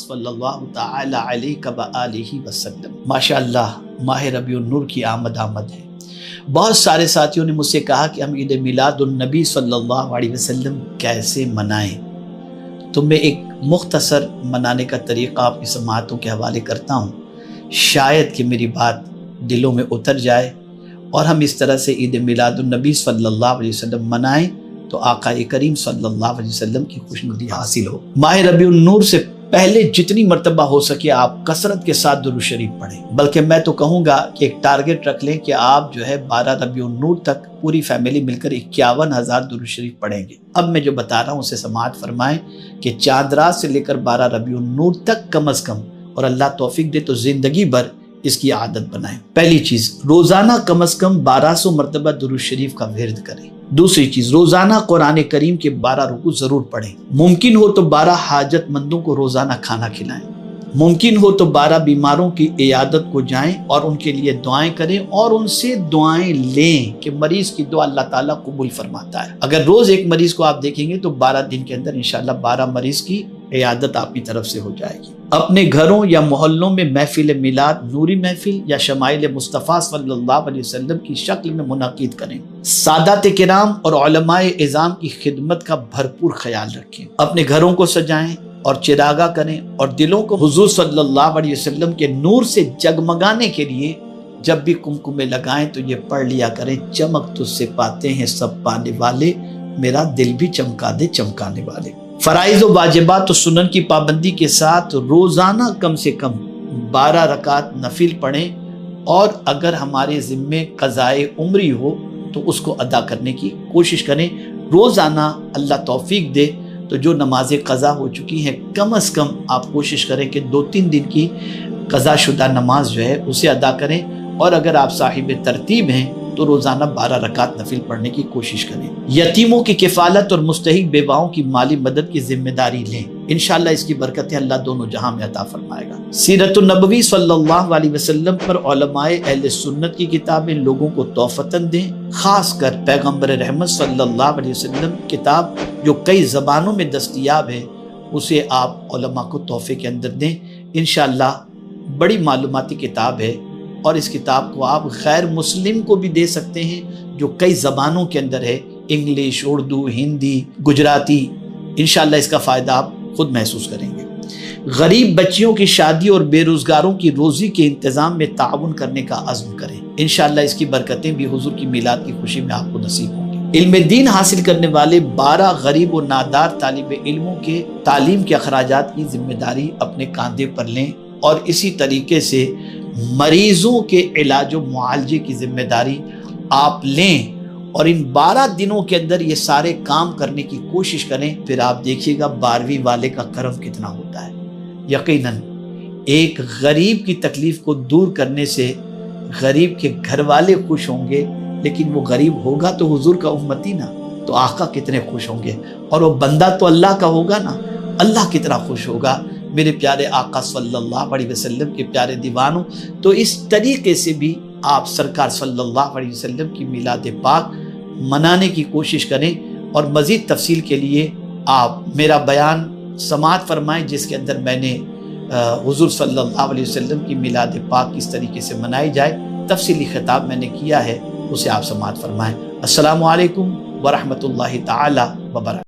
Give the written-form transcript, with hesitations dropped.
صلی اللہ تعالی علیہ وآلہ وسلم۔ ماشاءاللہ ماہ ربیع النور کی آمد ہے۔ بہت سارے ساتھیوں نے مجھ سے کہا کہ ہم عید میلاد النبی صلی اللہ علیہ وسلم کیسے منائیں، تو میں ایک مختصر منانے کا طریقہ آپ کی سماعتوں کے حوالے کرتا ہوں، شاید کہ میری بات دلوں میں اتر جائے اور ہم اس طرح سے عید میلاد النبی صلی اللہ علیہ وسلم منائیں تو آقا کریم صلی اللہ علیہ وسلم کی خوشنودی حاصل ہو۔ ماہ ربیع النور سے پہلے جتنی مرتبہ ہو سکے آپ کثرت کے ساتھ درود شریف پڑھیں، بلکہ میں تو کہوں گا کہ ایک ٹارگٹ رکھ لیں کہ آپ جو ہے 12 ربیع النور تک پوری فیملی مل کر 51,000 درود شریف پڑھیں گے۔ اب میں جو بتا رہا ہوں اسے سماعت فرمائیں کہ چاند رات سے لے کر 12 ربیع النور تک کم از کم، اور اللہ توفیق دے تو زندگی بھر اس کی عادت بنائیں۔ پہلی چیز، روزانہ کم از کم 1200 مرتبہ درود شریف کا ورد کریں۔ دوسری چیز، روزانہ قرآن کریم کے 12 رکوع ضرور پڑھیں۔ ممکن ہو تو 12 حاجت مندوں کو روزانہ کھانا کھلائیں۔ ممکن ہو تو 12 بیماروں کی عیادت کو جائیں اور ان کے لیے دعائیں کریں اور ان سے دعائیں لیں کہ مریض کی دعا اللہ تعالیٰ قبول فرماتا ہے۔ اگر روز ایک مریض کو آپ دیکھیں گے تو 12 دن کے اندر انشاءاللہ 12 مریض کی عیادت آپ کی طرف سے ہو جائے گی۔ اپنے گھروں یا محلوں میں محفل میلاد، نوری محفل یا شمائل مصطفیٰ صلی اللہ علیہ وسلم کی شکل میں منعقد کریں۔ سادات کرام اور علماء اعظام کی خدمت کا بھرپور خیال رکھیں۔ اپنے گھروں کو سجائیں اور چراغاں کریں اور دلوں کو حضور صلی اللہ علیہ وسلم کے نور سے جگمگانے کے لیے جب بھی کمکمے لگائیں تو یہ پڑھ لیا کریں، چمک تجھ سے پاتے ہیں سب پانے والے، میرا دل بھی چمکا دے چمکانے والے۔ فرائض و واجبات و سنن کی پابندی کے ساتھ روزانہ کم سے کم 12 رکعت نفل پڑھیں، اور اگر ہمارے ذمے قضائے عمری ہو تو اس کو ادا کرنے کی کوشش کریں۔ روزانہ اللہ توفیق دے تو جو نمازیں قضا ہو چکی ہیں کم از کم آپ کوشش کریں کہ 2-3 دن کی قضا شدہ نماز جو ہے اسے ادا کریں، اور اگر آپ صاحب ترتیب ہیں تو روزانہ 12 رکعت نفل پڑھنے کی کوشش کریں۔ یتیموں کی کفالت اور مستحق بیواؤں کی مالی مدد کی ذمہ داری لیں، انشاءاللہ اس کی برکتیں اللہ دونوں جہاں میں عطا فرمائے گا۔ سیرت النبوی صلی اللہ علیہ وسلم پر علماء اہل سنت کی کتابیں لوگوں کو تحفتاً دیں، خاص کر پیغمبر رحمت صلی اللہ علیہ وسلم کتاب جو کئی زبانوں میں دستیاب ہے اسے آپ علماء کو تحفے کے اندر دیں۔ انشاءاللہ بڑی معلوماتی کتاب ہے، اور اس کتاب کو آپ غیر مسلم کو بھی دے سکتے ہیں جو کئی زبانوں کے اندر ہے، انگلش، اردو، ہندی، گجراتی۔ انشاءاللہ اس کا فائدہ آپ خود محسوس کریں گے۔ غریب بچیوں کی شادی اور بے روزگاروں کی روزی کے انتظام میں تعاون کرنے کا عزم کریں، انشاءاللہ اس کی برکتیں بھی حضور کی میلاد کی خوشی میں آپ کو نصیب ہوں گی۔ علم دین حاصل کرنے والے 12 غریب و نادار طالب علموں کے تعلیم کے اخراجات کی ذمہ داری اپنے کاندھے پر لیں، اور اسی طریقے سے مریضوں کے علاج و معالجے کی ذمہ داری آپ لیں، اور ان 12 دنوں کے اندر یہ سارے کام کرنے کی کوشش کریں۔ پھر آپ دیکھیے گا 12ویں والے کا کرم کتنا ہوتا ہے۔ یقیناً ایک غریب کی تکلیف کو دور کرنے سے غریب کے گھر والے خوش ہوں گے، لیکن وہ غریب ہوگا تو حضور کا امتی نا، تو آقا کتنے خوش ہوں گے، اور وہ بندہ تو اللہ کا ہوگا نا، اللہ کتنا خوش ہوگا۔ میرے پیارے آقا صلی اللہ علیہ وسلم کے پیارے دیوانوں، تو اس طریقے سے بھی آپ سرکار صلی اللہ علیہ وسلم کی میلاد پاک منانے کی کوشش کریں، اور مزید تفصیل کے لیے آپ میرا بیان سماعت فرمائیں جس کے اندر میں نے حضور صلی اللہ علیہ وسلم کی میلاد پاک کس طریقے سے منائی جائے تفصیلی خطاب میں نے کیا ہے، اسے آپ سماعت فرمائیں۔ السلام علیکم ورحمۃ اللہ تعالی وبرکاتہ۔